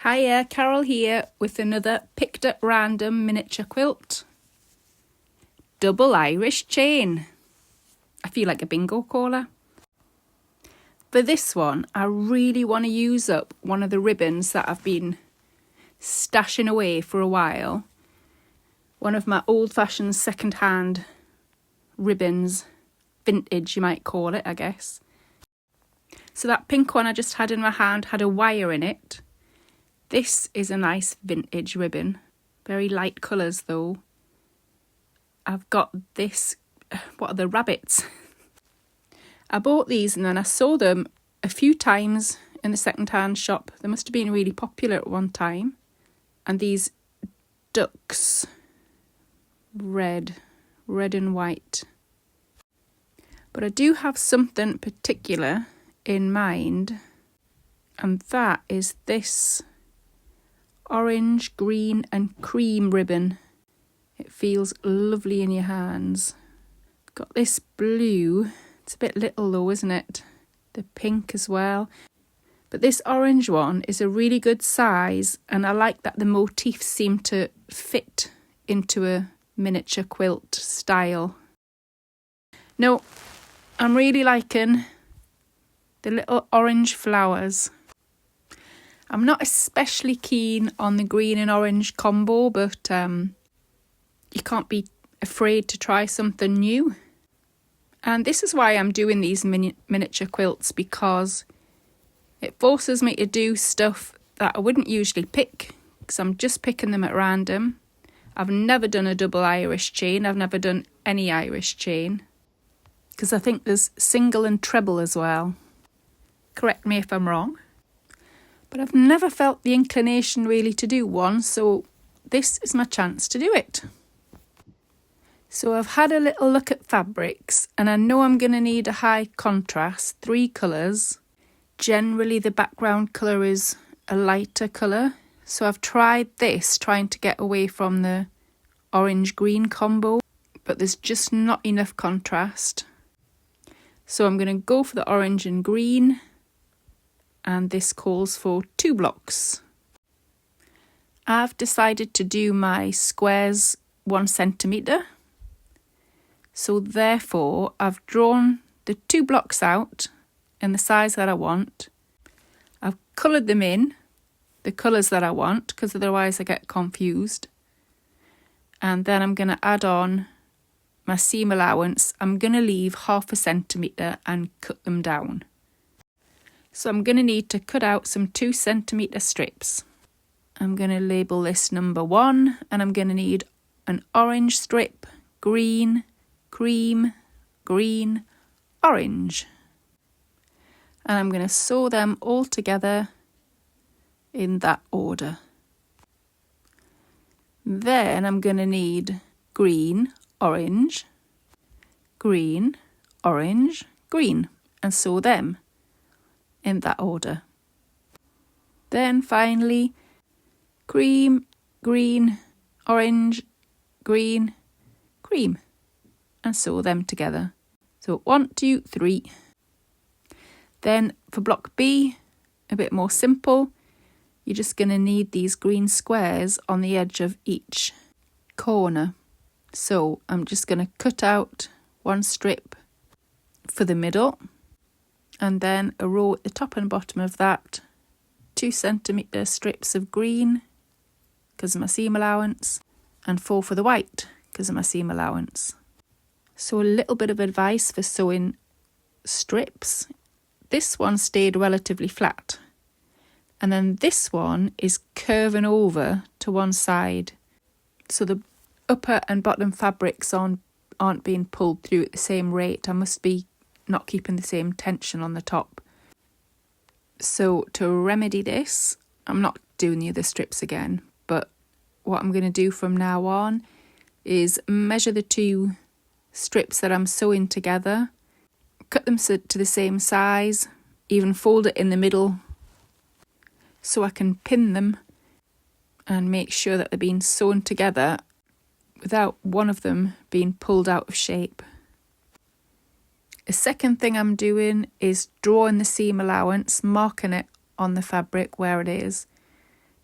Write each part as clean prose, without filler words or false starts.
Hiya, Carol here with another picked at random miniature quilt. Double Irish chain. I feel like a bingo caller. For this one, I really want to use up one of the ribbons that I've been stashing away for a while. One of my old-fashioned second-hand ribbons, vintage you might call it, I guess. So that pink one I just had in my hand had a wire in it. This is a nice vintage ribbon. Very light colours though. I've got this, what are the rabbits? I bought these and then I saw them a few times in the second-hand shop. They must have been really popular at one time. And these ducks, red and white. But I do have something particular in mind, and that is this orange, green and cream ribbon. It feels lovely in your hands. Got this blue. It's a bit little though, isn't it? The pink as well. But this orange one is a really good size, and I like that the motifs seem to fit into a miniature quilt style. No, I'm really liking the little orange flowers. I'm not especially keen on the green and orange combo, but you can't be afraid to try something new. And this is why I'm doing these miniature quilts, because it forces me to do stuff that I wouldn't usually pick, because I'm just picking them at random. I've never done a double Irish chain. I've never done any Irish chain, because I think there's single and treble as well. Correct me if I'm wrong. But I've never felt the inclination really to do one, so this is my chance to do it. So I've had a little look at fabrics, and I know I'm going to need a high contrast, 3 colours. Generally the background colour is a lighter colour, so I've tried this, trying to get away from the orange-green combo, but there's just not enough contrast. So I'm going to go for the orange and green, and this calls for 2 blocks. I've decided to do my squares 1 centimetre. So therefore I've drawn the 2 blocks out in the size that I want. I've coloured them in the colours that I want, because otherwise I get confused. And then I'm going to add on my seam allowance. I'm going to leave 1/2 centimetre and cut them down. So I'm going to need to cut out some 2 centimetre strips. I'm going to label this number 1, and I'm going to need an orange strip, green, cream, green, orange. And I'm going to sew them all together in that order. Then I'm going to need green, orange, green, orange, green, and sew them in that order. Then finally, cream, green, orange, green, cream, and sew them together. So 1, 2, 3. Then for block B, a bit more simple, you're just going to need these green squares on the edge of each corner. So I'm just going to cut out 1 strip for the middle, and then a row at the top and bottom of that, 2 centimetre strips of green because of my seam allowance, and 4 for the white because of my seam allowance. So a little bit of advice for sewing strips. This one stayed relatively flat, and then this one is curving over to one side, so the upper and bottom fabrics aren't being pulled through at the same rate. I must be not keeping the same tension on the top. So to remedy this, I'm not doing the other strips again, but what I'm going to do from now on is measure the 2 strips that I'm sewing together, cut them to the same size, even fold it in the middle so I can pin them and make sure that they're being sewn together without one of them being pulled out of shape. The second thing I'm doing is drawing the seam allowance, marking it on the fabric where it is,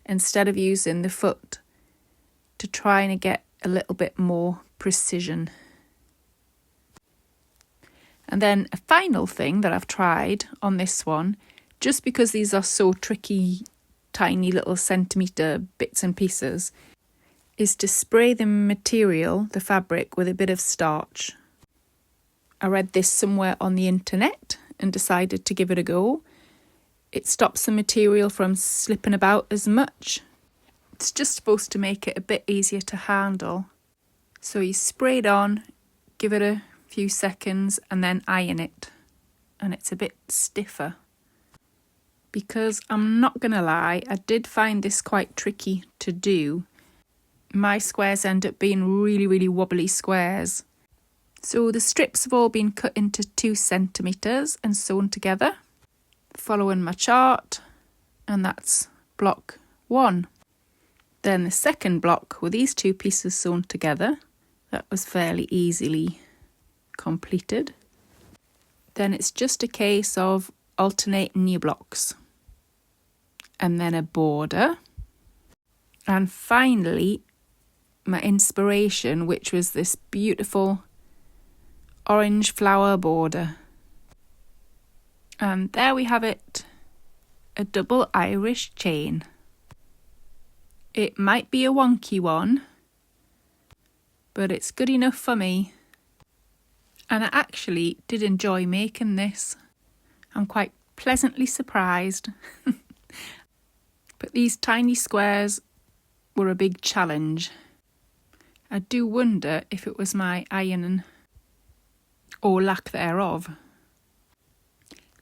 instead of using the foot to try and get a little bit more precision. And then a final thing that I've tried on this one, just because these are so tricky, tiny little centimetre bits and pieces, is to spray the material, the fabric, with a bit of starch. I read this somewhere on the internet and decided to give it a go. It stops the material from slipping about as much. It's just supposed to make it a bit easier to handle. So you spray it on, give it a few seconds and then iron it. And it's a bit stiffer. Because I'm not going to lie, I did find this quite tricky to do. My squares end up being really, really wobbly squares. So the strips have all been cut into 2 centimetres and sewn together, following my chart, and that's block 1. Then the second block with these 2 pieces sewn together, that was fairly easily completed. Then it's just a case of alternating your blocks. And then a border. And finally, my inspiration, which was this beautiful orange flower border. And there we have it, a double Irish chain. It might be a wonky one, but it's good enough for me. And I actually did enjoy making this. I'm quite pleasantly surprised. But these tiny squares were a big challenge. I do wonder if it was my ironing or lack thereof.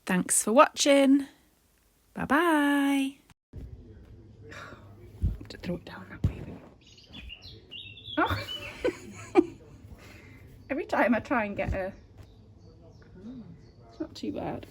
Thanks for watching. Bye bye. To throw it down that way. Oh. Every time I try and get a... It's not too bad.